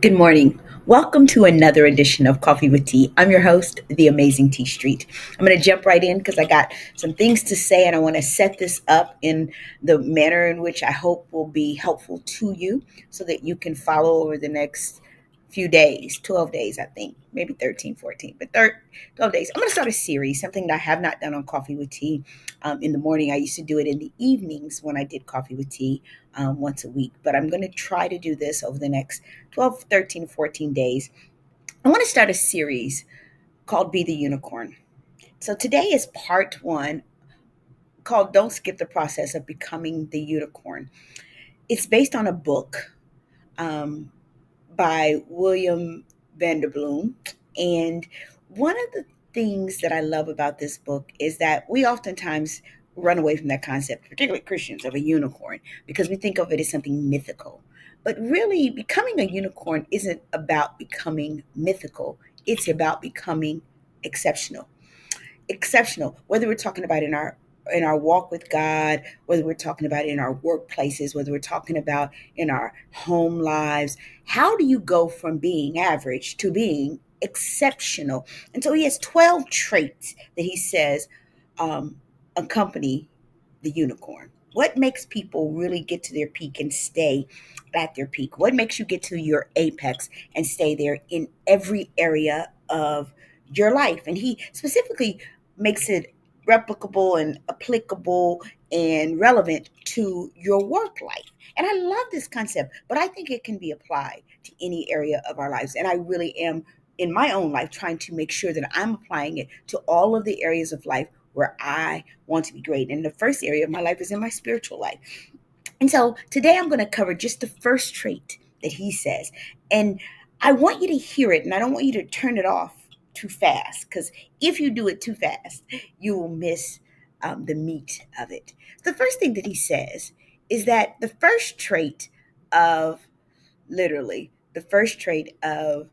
Good morning. Welcome to another edition of Coffee with Tea. I'm your host, the amazing Tea Street. I'm going to jump right in because I got some things to say and I want to set this up in the manner in which I hope will be helpful to you so that you can follow over the next few days, 12 days, I think, maybe 13, 14, but 12 days. I'm going to start a series, something that I have not done on Coffee with Tea in the morning. I used to do it in the evenings when I did Coffee with Tea once a week, but I'm going to try to do this over the next 12, 13, 14 days. I want to start a series called Be the Unicorn. So today is part one called Don't Skip the Process of Becoming the Unicorn. It's based on a book um, by William Vanderbloemen. And one of the things that I love about this book is that we oftentimes run away from that concept, particularly Christians, of a unicorn, because we think of it as something mythical. But really, becoming a unicorn isn't about becoming mythical, it's about becoming exceptional. Exceptional, whether we're talking about in our walk with God, whether we're talking about in our workplaces, whether we're talking about in our home lives. How do you go from being average to being exceptional? And so he has 12 traits that he says um, accompany the unicorn. What makes people really get to their peak and stay at their peak? What makes you get to your apex and stay there in every area of your life? And he specifically makes it replicable and applicable and relevant to your work life. And I love this concept, but I think it can be applied to any area of our lives. And I really am in my own life trying to make sure that I'm applying it to all of the areas of life where I want to be great. And the first area of my life is in my spiritual life. And so today I'm going to cover just the first trait that he says. And I want you to hear it and I don't want you to turn it off too fast because if you do it too fast, you will miss the meat of it. The first thing that he says is that the first trait of literally the first trait of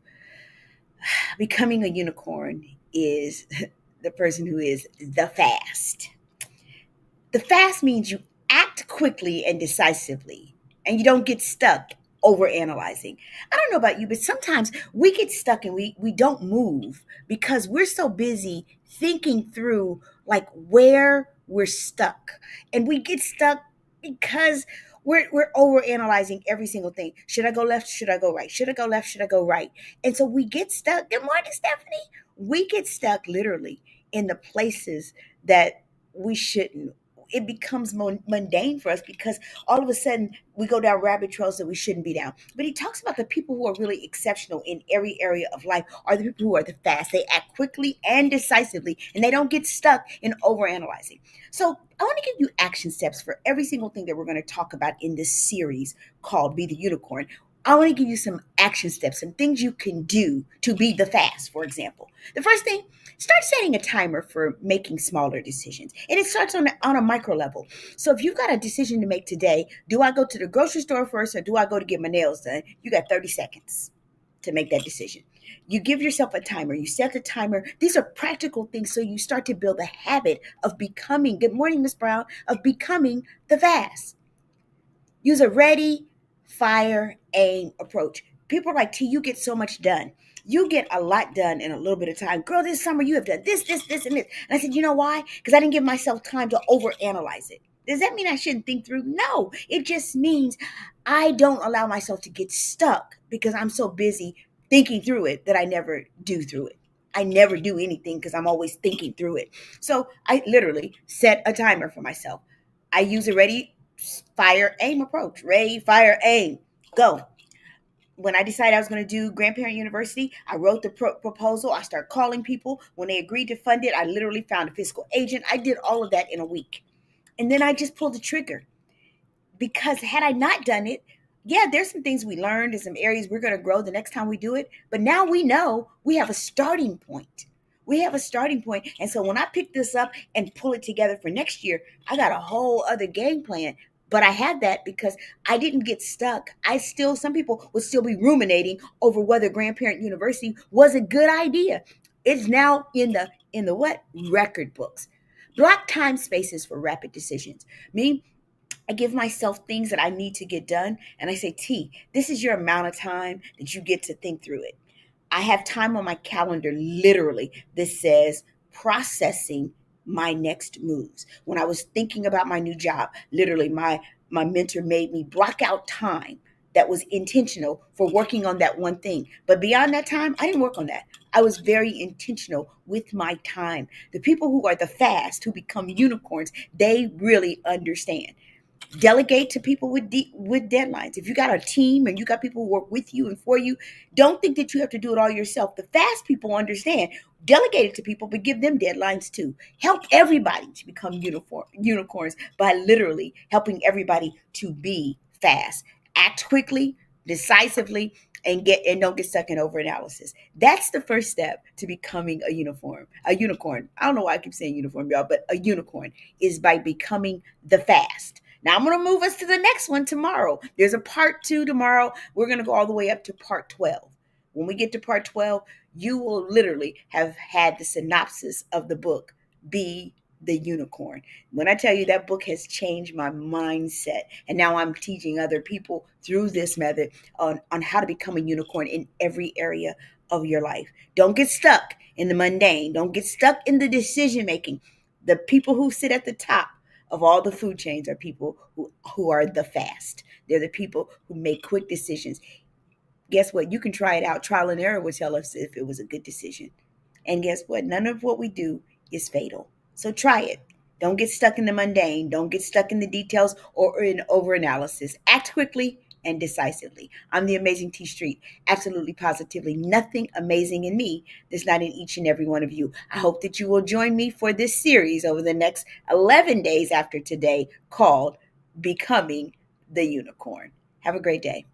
becoming a unicorn is the person who is the fast. The fast means you act quickly and decisively, and you don't get stuck over analyzing. I don't know about you, but sometimes we get stuck and we don't move because we're so busy thinking through like where we're stuck. And we get stuck because we're over analyzing every single thing. Should I go left? Should I go right? Should I go left? Should I go right? And so we get stuck. Good morning, Stephanie. We get stuck literally in the places that we shouldn't. It becomes mundane for us because all of a sudden we go down rabbit trails that we shouldn't be down. But he talks about the people who are really exceptional in every area of life are the people who are the fast. They act quickly and decisively, and they don't get stuck in overanalyzing. So I want to give you action steps for every single thing that we're going to talk about in this series called Be the Unicorn. I want to give you some action steps, some things you can do to be the fast, for example. The first thing, start setting a timer for making smaller decisions. And it starts on a micro level. So if you've got a decision to make today, do I go to the grocery store first or do I go to get my nails done? You got 30 seconds to make that decision. You give yourself a timer. You set the timer. These are practical things so you start to build a habit of becoming, good morning, Miss Brown, of becoming the fast. Use a ready, fire, aim approach. People are like, T, you get so much done. You get a lot done in a little bit of time. Girl, this summer you have done this, and this. And I said, you know why? Because I didn't give myself time to overanalyze it. Does that mean I shouldn't think through? No, it just means I don't allow myself to get stuck because I'm so busy thinking through it that I never do through it. I never do anything because I'm always thinking through it. So I literally set a timer for myself. I use a ready, fire, aim approach. Ready, fire, aim, go. When I decided I was going to do Grandparent University, I wrote the proposal. I started calling people. When they agreed to fund it, I literally found a fiscal agent. I did all of that in a week. And then I just pulled the trigger because had I not done it, yeah, there's some things we learned in some areas we're going to grow the next time we do it. But now we know we have a starting point. We have a starting point. And so when I pick this up and pull it together for next year, I got a whole other game plan. But I had that because I didn't get stuck. Some people would still be ruminating over whether Grandparent University was a good idea. It's now in the what? Record books. Block time spaces for rapid decisions. Me, I give myself things that I need to get done. And I say, T, this is your amount of time that you get to think through it. I have time on my calendar literally that says processing my next moves. When I was thinking about my new job, literally my mentor made me block out time that was intentional for working on that one thing. But beyond that time, I didn't work on that. I was very intentional with my time. The people who are the fast, who become unicorns, they really understand. Delegate to people with deadlines. If you got a team and you got people who work with you and for you, don't think that you have to do it all yourself. The fast people understand. Delegate it to people, but give them deadlines too. Help everybody to become unicorns by literally helping everybody to be fast. Act quickly, decisively, and don't get stuck in overanalysis. That's the first step to becoming a unicorn. I don't know why I keep saying uniform, y'all, but a unicorn is by becoming the fast. Now I'm going to move us to the next one tomorrow. There's a part 2 tomorrow. We're going to go all the way up to part 12. When we get to part 12, you will literally have had the synopsis of the book, Be the Unicorn. When I tell you that book has changed my mindset, and now I'm teaching other people through this method on how to become a unicorn in every area of your life. Don't get stuck in the mundane. Don't get stuck in the decision making. The people who sit at the top of all the food chains are people who are the fast. They're the people who make quick decisions. Guess what? You can try it out. Trial and error will tell us if it was a good decision. And guess what? None of what we do is fatal. So try it. Don't get stuck in the mundane. Don't get stuck in the details or in overanalysis. Act quickly and decisively. I'm the Amazing T Street. Absolutely, positively, nothing amazing in me that's not in each and every one of you. I hope that you will join me for this series over the next 11 days after today called Becoming the Unicorn. Have a great day.